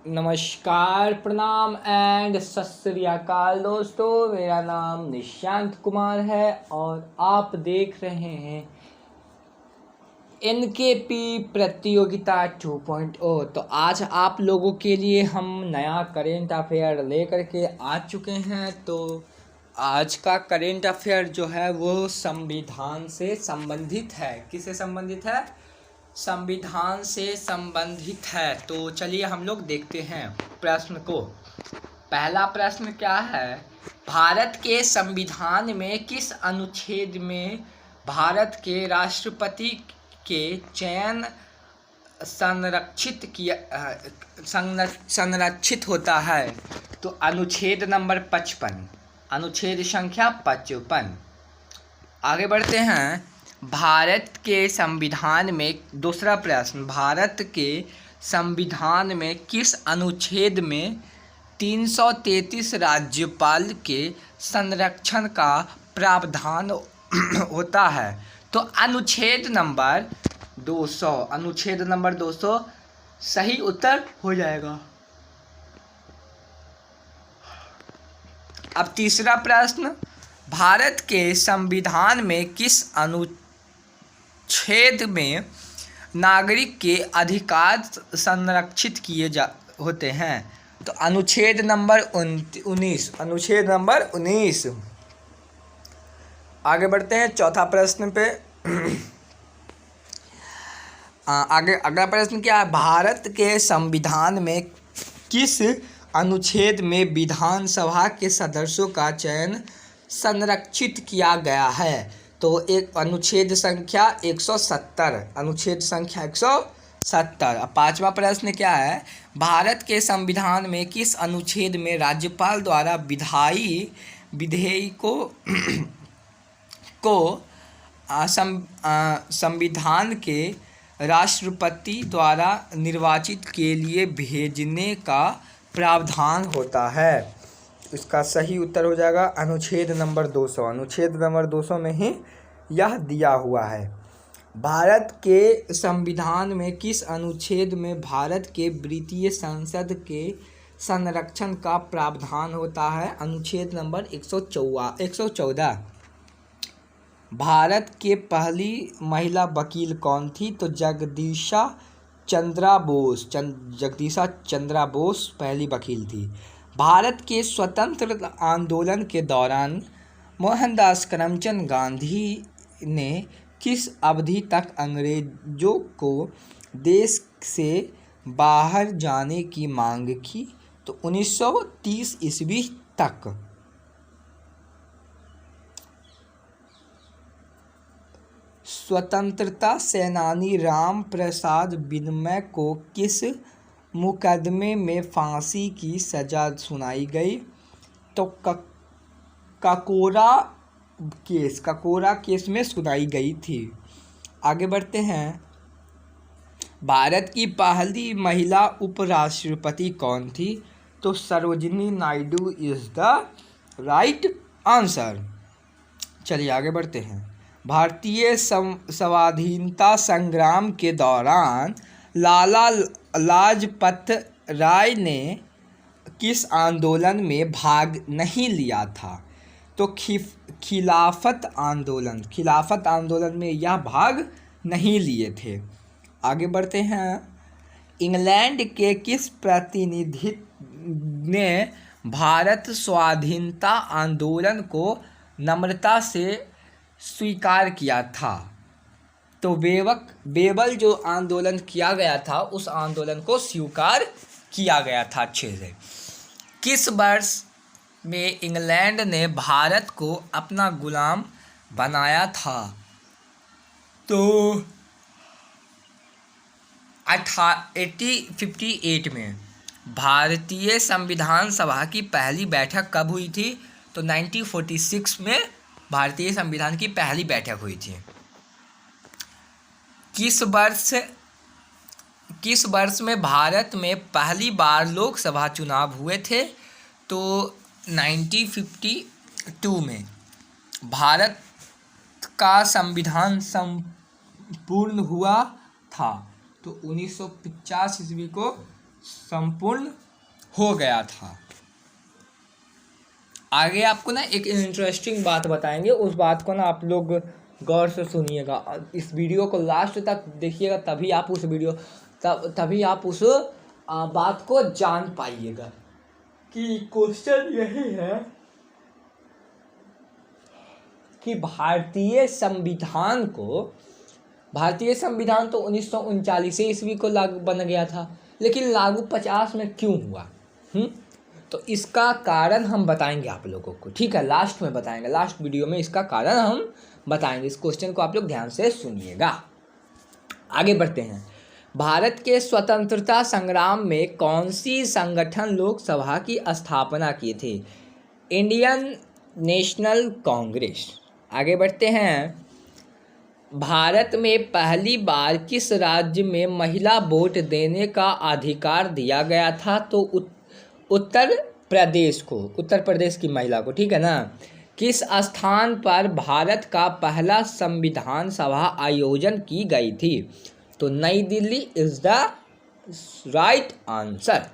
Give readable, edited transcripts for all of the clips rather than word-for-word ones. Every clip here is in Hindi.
नमस्कार, प्रणाम एंड सत श्री अकाल दोस्तों। मेरा नाम निशांत कुमार है और आप देख रहे हैं एनकेपी प्रतियोगिता 2.0। तो आज आप लोगों के लिए हम नया करेंट अफेयर लेकर के आ चुके हैं। तो आज का करेंट अफेयर जो है वो संविधान से संबंधित है। किससे संबंधित है? संविधान से संबंधित है। तो चलिए हम लोग देखते हैं प्रश्न को। पहला प्रश्न क्या है? भारत के संविधान में किस अनुच्छेद में भारत के राष्ट्रपति के चयन संरक्षित होता है? तो अनुच्छेद नंबर 55, अनुच्छेद संख्या 55। आगे बढ़ते हैं। भारत के संविधान में दूसरा प्रश्न, भारत के संविधान में किस अनुच्छेद में 333 राज्यपाल के संरक्षण का प्रावधान होता है? तो अनुच्छेद नंबर 200, अनुच्छेद नंबर 200 सही उत्तर हो जाएगा। अब तीसरा प्रश्न, भारत के संविधान में किस अनुच्छेद में नागरिक के अधिकार संरक्षित किए होते हैं? तो अनुच्छेद नंबर 19, अनुच्छेद नंबर 19। आगे बढ़ते हैं चौथा प्रश्न पे। आगे अगला प्रश्न क्या है? भारत के संविधान में किस अनुच्छेद में विधानसभा के सदस्यों का चयन संरक्षित किया गया है? तो एक अनुच्छेद संख्या 170, अनुच्छेद संख्या 170। अब पांचवा प्रश्न क्या है? भारत के संविधान में किस अनुच्छेद में राज्यपाल द्वारा विधेयकों को संविधान के राष्ट्रपति द्वारा निर्वाचित के लिए भेजने का प्रावधान होता है? इसका सही उत्तर हो जाएगा अनुच्छेद नंबर 200। अनुच्छेद नंबर 200 में ही यह दिया हुआ है। भारत के संविधान में किस अनुच्छेद में भारत के ब्रिटिश संसद के संरक्षण का प्रावधान होता है? अनुच्छेद नंबर 114। भारत के पहली महिला वकील कौन थी? तो जगदीशा चंद्रा बोस पहली वकील थी। भारत के स्वतंत्र आंदोलन के दौरान मोहनदास करमचंद गांधी ने किस अवधि तक अंग्रेजों को देश से बाहर जाने की मांग की? तो 1930 ईस्वी तक। स्वतंत्रता सेनानी राम प्रसाद बिस्मिल को किस मुकदमे में फांसी की सजा सुनाई गई? तो ककोरा केस में सुनाई गई थी। आगे बढ़ते हैं। भारत की पहली महिला उपराष्ट्रपति कौन थी? तो Sarojini Naidu is the right answer. चलिए आगे बढ़ते हैं। भारतीय स्वाधीनता संग्राम के दौरान लाला लाजपत राय ने किस आंदोलन में भाग नहीं लिया था? तो खिलाफत आंदोलन में यह भाग नहीं लिए थे। आगे बढ़ते हैं। इंग्लैंड के किस प्रतिनिधि ने भारत स्वाधीनता आंदोलन को नम्रता से स्वीकार किया था? तो बेबल जो आंदोलन किया गया था उस आंदोलन को स्वीकार किया गया था अच्छे से। किस वर्ष में इंग्लैंड ने भारत को अपना गुलाम बनाया था? तो 1858 में। भारतीय संविधान सभा की पहली बैठक कब हुई थी? तो 1946 में भारतीय संविधान की पहली बैठक हुई थी। किस वर्ष में भारत में पहली बार लोकसभा चुनाव हुए थे? तो 1952 में। भारत का संविधान संपूर्ण हुआ था तो 1950 ईस्वी को संपूर्ण हो गया था। आगे आपको ना एक इंटरेस्टिंग बात बताएंगे, उस बात को ना आप लोग गौर से सुनिएगा, इस वीडियो को लास्ट तक देखिएगा, तभी आप उस बात को जान पाइएगा कि क्वेश्चन यही है कि भारतीय संविधान तो 1939 ईस्वी को लागू बन गया था, लेकिन लागू 50 में क्यों हुआ? तो इसका कारण हम बताएंगे आप लोगों को, ठीक है, लास्ट में बताएंगे, लास्ट वीडियो में इसका कारण हम बताएंगे। इस क्वेश्चन को आप लोग ध्यान से सुनिएगा। आगे बढ़ते हैं। भारत के स्वतंत्रता संग्राम में कौन सी संगठन लोकसभा की स्थापना की थी? Indian national Congress. आगे बढ़ते हैं। भारत में पहली बार किस राज्य में महिला वोट देने का अधिकार दिया गया था? तो उत्तर प्रदेश की महिला को, ठीक है ना। किस स्थान पर भारत का पहला संविधान सभा आयोजन की गई थी? तो नई Delhi is the right answer.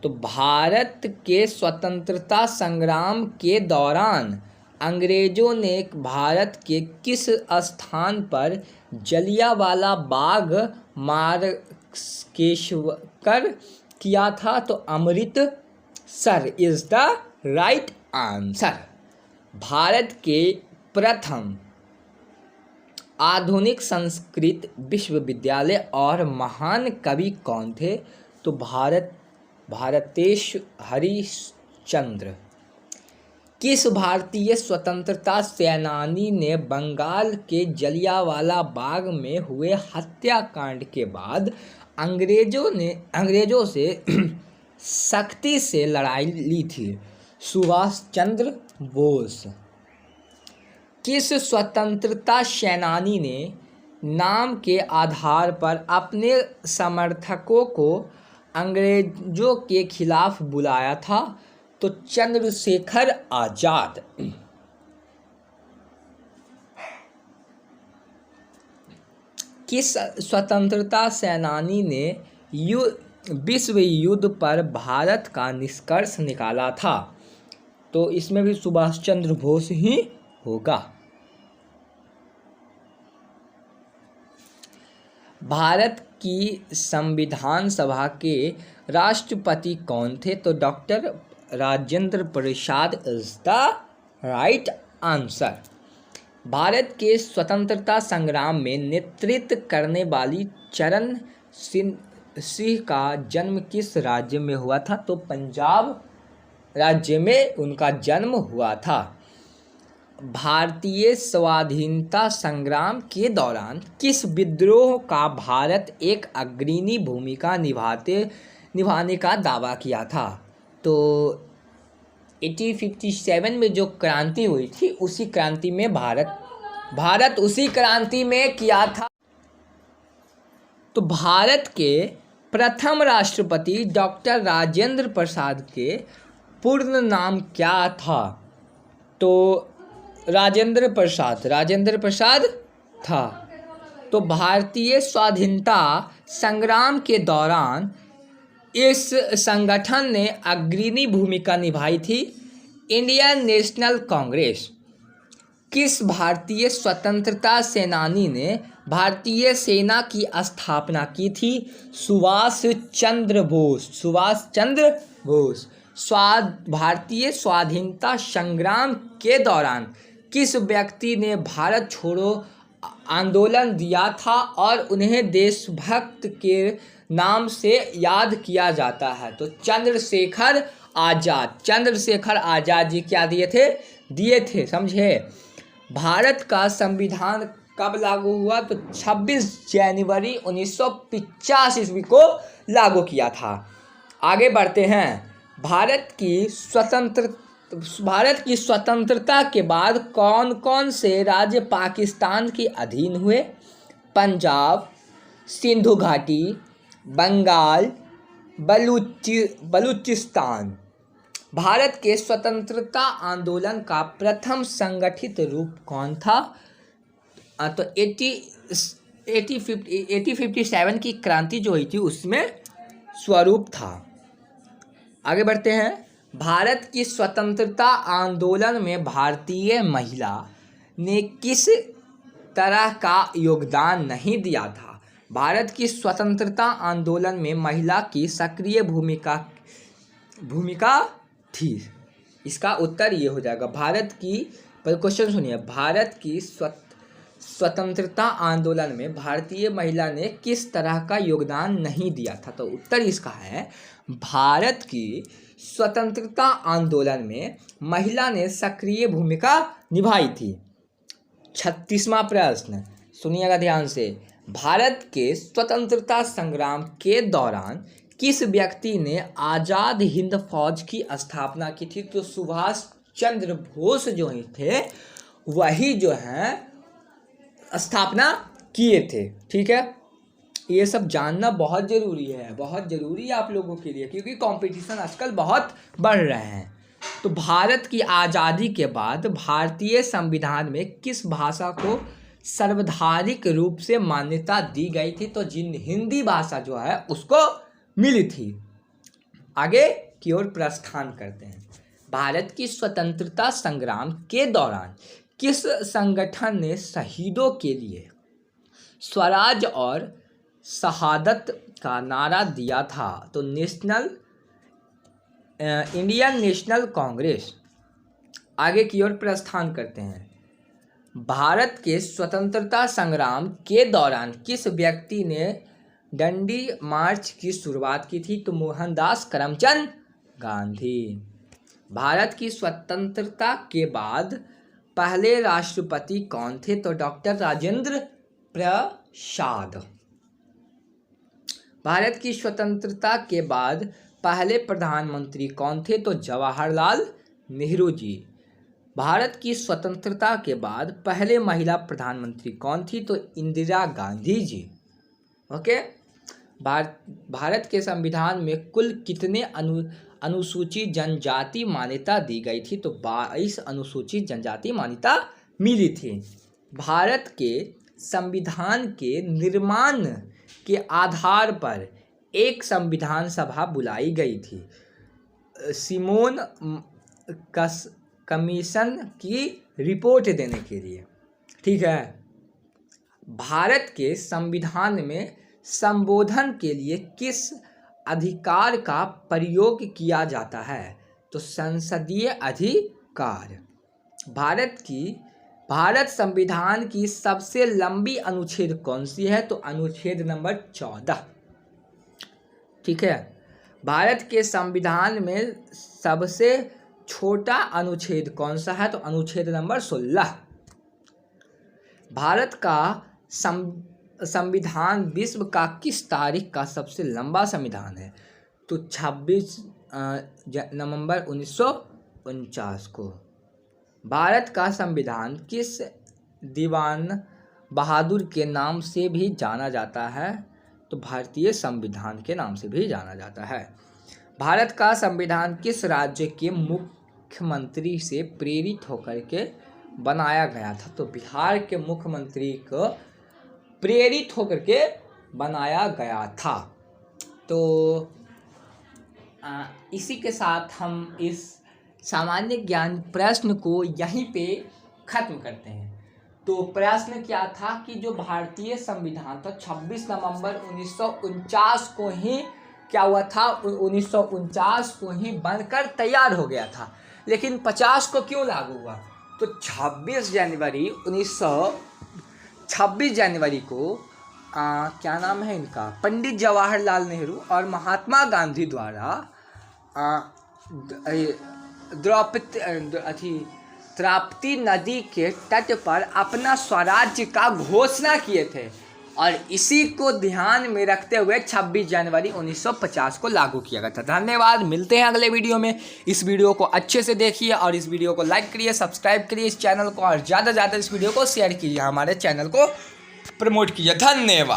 तो भारत के स्वतंत्रता संग्राम के दौरान अंग्रेजों ने भारत के किस स्थान पर जलियांवाला बाग मार्केश्वर किया था? तो Amritsar is the right answer. Bharat के प्रथम आधुनिक संस्कृत विश्वविद्यालय और महान कवि कौन थे? तो भारतेश हरिश्चंद्र। किस भारतीय स्वतंत्रता सेनानी ने बंगाल के जलियांवाला बाग में हुए हत्याकांड के बाद अंग्रेजों से सख्ती से लड़ाई ली थी? सुभाष चंद्र बोस। किस स्वतंत्रता सेनानी ने नाम के आधार पर अपने समर्थकों को अंग्रेजों के खिलाफ बुलाया था? तो चंद्रशेखर आजाद। किस स्वतंत्रता सेनानी ने विश्व युद्ध पर भारत का निष्कर्ष निकाला था? तो इसमें भी सुभाष चंद्र बोस ही होगा। भारत की संविधान सभा के राष्ट्रपति कौन थे? तो doctor Rajendra Prasad is the right answer. Bharat के स्वतंत्रता संग्राम में नेतृत्व करने वाली चरण सिंह का जन्म किस राज्य में हुआ था? तो पंजाब राज्य में उनका जन्म हुआ था। भारतीय स्वाधीनता संग्राम के दौरान किस विद्रोह का भारत एक अग्रणी भूमिका निभाने का दावा किया था? तो 1857 में जो क्रांति हुई थी, उसी क्रांति में भारत उसी क्रांति में किया था। तो भारत के प्रथम राष्ट्रपति डॉक्टर राजेंद्र प्रसाद के पूर्ण नाम क्या था? तो राजेंद्र प्रसाद था। तो भारतीय स्वाधीनता संग्राम के दौरान इस संगठन ने अग्रणी भूमिका निभाई थी। Indian national Congress. किस भारतीय स्वतंत्रता सेनानी ने भारतीय सेना की स्थापना की थी? सुभाष चंद्र बोस। भारतीय स्वाधीनता संग्राम के दौरान किस व्यक्ति ने भारत छोड़ो आंदोलन दिया था और उन्हें देशभक्त के नाम से याद किया जाता है? तो चंद्रशेखर आजाद जी क्या दिए थे समझे। भारत का संविधान कब लागू हुआ? तो 26 जनवरी 1950 ईस्वी को लागू किया था। आगे बढ़ते हैं। भारत की स्वतंत्रता के बाद कौन कौन से राज्य पाकिस्तान के अधीन हुए? पंजाब, सिंधु घाटी, बंगाल, बलूचिस्तान। भारत के स्वतंत्रता आंदोलन का प्रथम संगठित रूप कौन था? तो 1857 की क्रांति जो हुई थी उसमें स्वरूप था। आगे बढ़ते हैं। भारत की स्वतंत्रता आंदोलन में भारतीय महिला ने किस तरह का योगदान नहीं दिया था? भारत की स्वतंत्रता आंदोलन में महिला की सक्रिय भूमिका थी। इसका उत्तर ये हो जाएगा। क्वेश्चन सुनिए, भारत की स्वतंत्रता आंदोलन में भारतीय महिला ने किस तरह का योगदान नहीं दिया था? तो उत्तर इसका है, भारत की स्वतंत्रता आंदोलन में महिला ने सक्रिय भूमिका निभाई थी। 36वां प्रश्न सुनिएगा ध्यान से। भारत के स्वतंत्रता संग्राम के दौरान किस व्यक्ति ने आज़ाद हिंद फौज की स्थापना की थी? तो सुभाष चंद्र बोस जो ही थे वही जो हैं स्थापना किए थे। ठीक है, ये सब जानना बहुत ज़रूरी है, बहुत ज़रूरी है आप लोगों के लिए, क्योंकि कंपटीशन आजकल बहुत बढ़ रहे हैं। तो भारत की आज़ादी के बाद भारतीय संविधान में किस भाषा को सर्वधारिक रूप से मान्यता दी गई थी? तो हिंदी भाषा जो है उसको मिली थी। आगे की ओर प्रस्थान करते हैं। भारत की स्वतंत्रता संग्राम के दौरान किस संगठन ने शहीदों के लिए स्वराज और शहादत का नारा दिया था? तो इंडियन नेशनल कांग्रेस। आगे की ओर प्रस्थान करते हैं। भारत के स्वतंत्रता संग्राम के दौरान किस व्यक्ति ने डंडी मार्च की शुरुआत की थी? तो मोहनदास करमचंद गांधी। भारत की स्वतंत्रता के बाद पहले राष्ट्रपति कौन थे? तो डॉक्टर राजेंद्र प्रसाद। भारत की स्वतंत्रता के बाद पहले प्रधानमंत्री कौन थे? तो जवाहरलाल नेहरू जी। भारत की स्वतंत्रता के बाद पहले महिला प्रधानमंत्री कौन थी? तो इंदिरा गांधी जी। ओके। भारत के संविधान में कुल कितने अनुसूचित जनजाति मान्यता दी गई थी? तो 22 अनुसूचित जनजाति मान्यता मिली थी। भारत के संविधान के निर्माण के आधार पर एक संविधान सभा बुलाई गई थी सिमोन कमीशन की रिपोर्ट देने के लिए। ठीक है। भारत के संविधान में संबोधन के लिए किस अधिकार का प्रयोग किया जाता है? तो संसदीय अधिकार। भारत संविधान की सबसे लंबी अनुच्छेद कौन सी है? तो अनुच्छेद नंबर 14। ठीक है। भारत के संविधान में सबसे छोटा अनुच्छेद कौन सा है? तो अनुच्छेद नंबर 16। भारत का संविधान विश्व का किस तारीख का सबसे लंबा संविधान है? तो 26 नवंबर 1949 को। भारत का संविधान किस दीवान बहादुर के नाम से भी जाना जाता है? तो भारतीय संविधान के नाम से भी जाना जाता है। भारत का संविधान किस राज्य के मुख्यमंत्री से प्रेरित होकर के बनाया गया था? तो बिहार के मुख्यमंत्री को प्रेरित होकर के बनाया गया था। तो इसी के साथ हम इस सामान्य ज्ञान प्रश्न को यहीं पे खत्म करते हैं। तो प्रश्न क्या था कि जो भारतीय संविधान था 26 नवंबर 1949 को ही क्या हुआ था? 1949 को ही बनकर तैयार हो गया था, लेकिन 50 को क्यों लागू हुआ? तो 26 जनवरी को क्या नाम है इनका, पंडित जवाहरलाल नेहरू और महात्मा गांधी द्वारा ताप्ती नदी के तट पर अपना स्वराज्य का घोषणा किए थे, और इसी को ध्यान में रखते हुए 26 जनवरी 1950 को लागू किया गया था। धन्यवाद। मिलते हैं अगले वीडियो में। इस वीडियो को अच्छे से देखिए और इस वीडियो को लाइक करिए, सब्सक्राइब करिए इस चैनल को, और ज़्यादा से ज़्यादा इस वीडियो को शेयर कीजिए, हमारे चैनल को प्रमोट कीजिए। धन्यवाद।